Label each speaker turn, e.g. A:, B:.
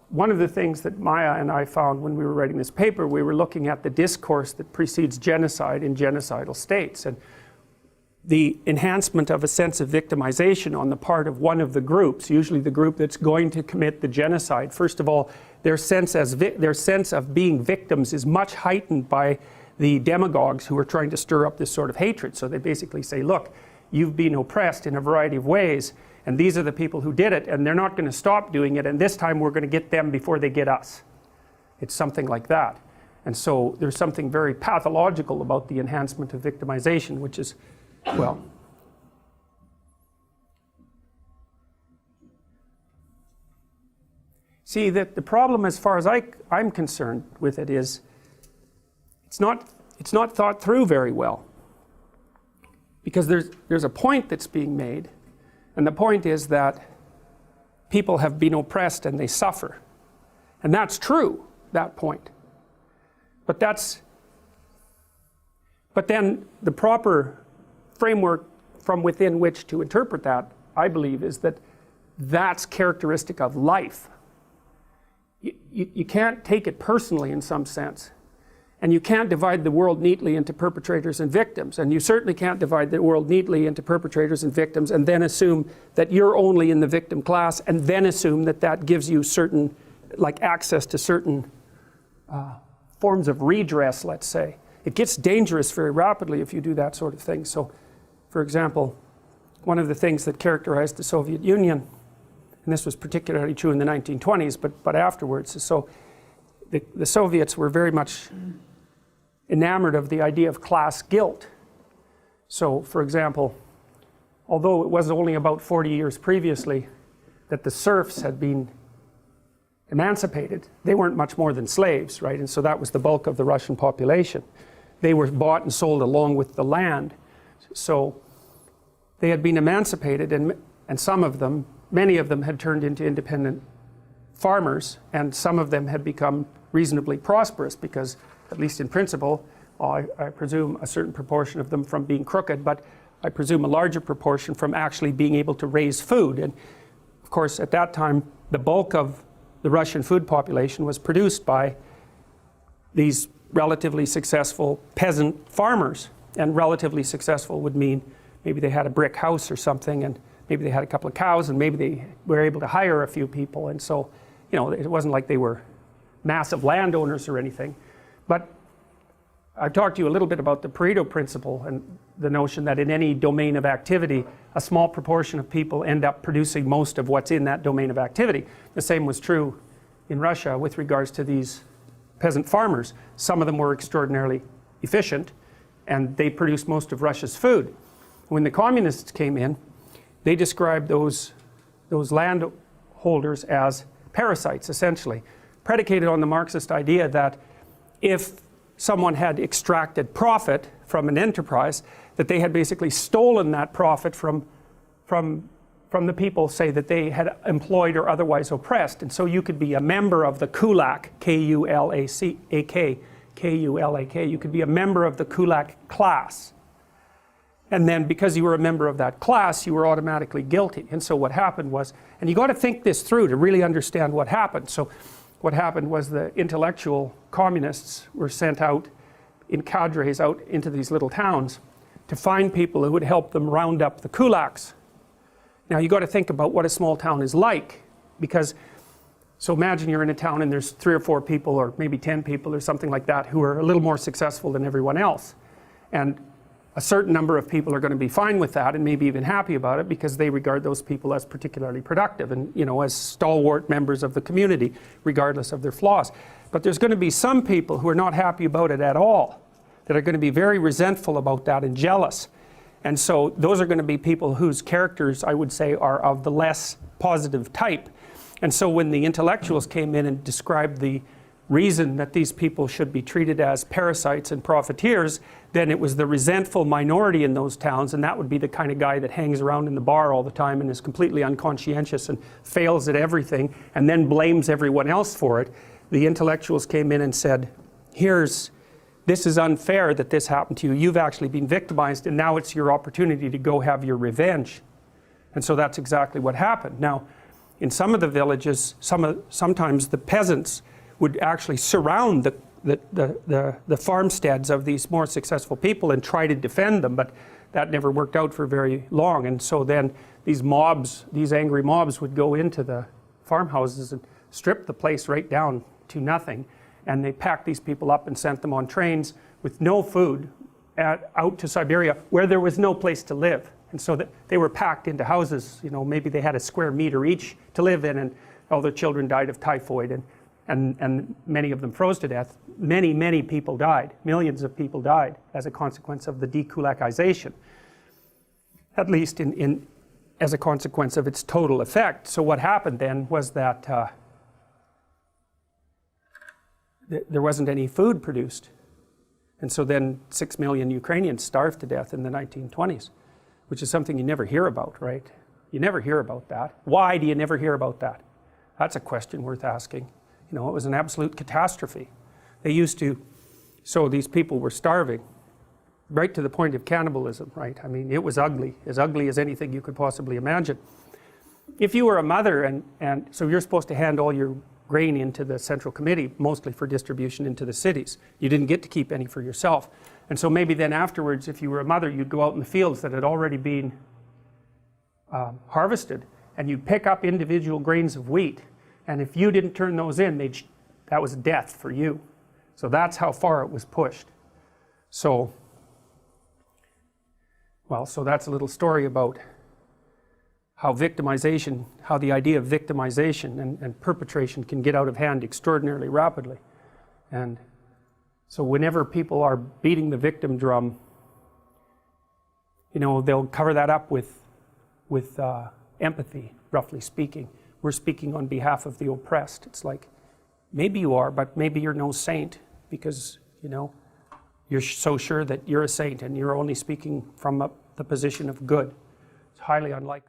A: one of the things that Maya and I found when we were writing this paper, we were looking at the discourse that precedes genocide in genocidal states. And the enhancement of a sense of victimization on the part of one of the groups, usually the group that's going to commit the genocide. First of all, their sense of being victims is much heightened by the demagogues who are trying to stir up this sort of hatred. So they basically say, look, you've been oppressed in a variety of ways, and these are the people who did it, and they're not going to stop doing it, and this time we're going to get them before they get us. It's something like that. And so there's something very pathological about the enhancement of victimization, which is, well, see, that the problem as far as I'm concerned with it is it's not thought through very well, because there's a point that's being made, and the point is that people have been oppressed and they suffer, and that's true, that point, but then the proper framework from within which to interpret that, I believe, is that that's characteristic of life. You can't take it personally in some sense, and you can't divide the world neatly into perpetrators and victims, and you certainly can't divide the world neatly into perpetrators and victims and then assume that you're only in the victim class, and then assume that that gives you certain, like, access to certain forms of redress, let's say. It gets dangerous very rapidly if you do that sort of thing. So, for example, one of the things that characterized the Soviet Union, and this was particularly true in the 1920s, but afterwards, so the Soviets were very much enamored of the idea of class guilt. So, for example, although it was only about 40 years previously that the serfs had been emancipated, they weren't much more than slaves, right? And so that was the bulk of the Russian population. They were bought and sold along with the land. So they had been emancipated, and some of them, many of them had turned into independent farmers, and some of them had become reasonably prosperous because, at least in principle, I presume a certain proportion of them from being crooked, but I presume a larger proportion from actually being able to raise food. And of course, at that time, the bulk of the Russian food population was produced by these relatively successful peasant farmers. And relatively successful would mean maybe they had a brick house or something, and maybe they had a couple of cows, and maybe they were able to hire a few people. And so, you know, it wasn't like they were massive landowners or anything. But I've talked to you a little bit about the Pareto principle and the notion that in any domain of activity, a small proportion of people end up producing most of what's in that domain of activity. The same was true in Russia with regards to these peasant farmers. Some of them were extraordinarily efficient, and they produced most of Russia's food. When the communists came in, they described those landholders as parasites, essentially, predicated on the Marxist idea that if someone had extracted profit from an enterprise, that they had basically stolen that profit from the people, say, that they had employed or otherwise oppressed. And so you could be a member of the kulak, K-U-L-A-K, K-U-L-A-K, you could be a member of the kulak class. And then because you were a member of that class, you were automatically guilty. And so what happened was, and you got to think this through to really understand what happened. So what happened was the intellectual communists were sent out in cadres out into these little towns to find people who would help them round up the kulaks. Now you got to think about what a small town is like, because, so imagine you're in a town and there's 3 or 4 people or maybe 10 people or something like that who are a little more successful than everyone else. And a certain number of people are going to be fine with that and maybe even happy about it because they regard those people as particularly productive and, you know, as stalwart members of the community, regardless of their flaws. But there's going to be some people who are not happy about it at all, that are going to be very resentful about that and jealous. And so those are going to be people whose characters, I would say, are of the less positive type. And so when the intellectuals came in and described the reason that these people should be treated as parasites and profiteers, then it was the resentful minority in those towns, and that would be the kind of guy that hangs around in the bar all the time and is completely unconscientious and fails at everything and then blames everyone else for it. The intellectuals came in and said, this is unfair that this happened to you. You've actually been victimized, and now it's your opportunity to go have your revenge. And so that's exactly what happened. Now, in some of the villages, sometimes the peasants would actually surround the farmsteads of these more successful people and try to defend them, but that never worked out for very long. And so then these mobs, these angry mobs, would go into the farmhouses and strip the place right down to nothing. And they packed these people up and sent them on trains with no food out to Siberia, where there was no place to live. And so that they were packed into houses, you know, maybe they had a square meter each to live in, and all their children died of typhoid, and many of them froze to death. Many people died. Millions of people died as a consequence of the dekulakization, at least as a consequence of its total effect. So what happened then was that there wasn't any food produced. And so then 6 million Ukrainians starved to death in the 1920s, which is something you never hear about, right? You never hear about that. Why do you never hear about that? That's a question worth asking. You know, it was an absolute catastrophe. They used to, so these people were starving, right to the point of cannibalism, right? I mean, it was ugly as anything you could possibly imagine. If you were a mother, and so you're supposed to hand all your grain into the central committee, mostly for distribution into the cities. You didn't get to keep any for yourself. And so maybe then afterwards, if you were a mother, you'd go out in the fields that had already been harvested, and you'd pick up individual grains of wheat. And if you didn't turn those in, that was death for you. So that's how far it was pushed. So, well, so that's a little story about how victimization, how the idea of victimization and perpetration can get out of hand extraordinarily rapidly. And so whenever people are beating the victim drum, you know, they'll cover that up with empathy, roughly speaking. We're speaking on behalf of the oppressed. It's like, maybe you are, but maybe you're no saint, because, you know, you're so sure that you're a saint and you're only speaking from the position of good. It's highly unlikely.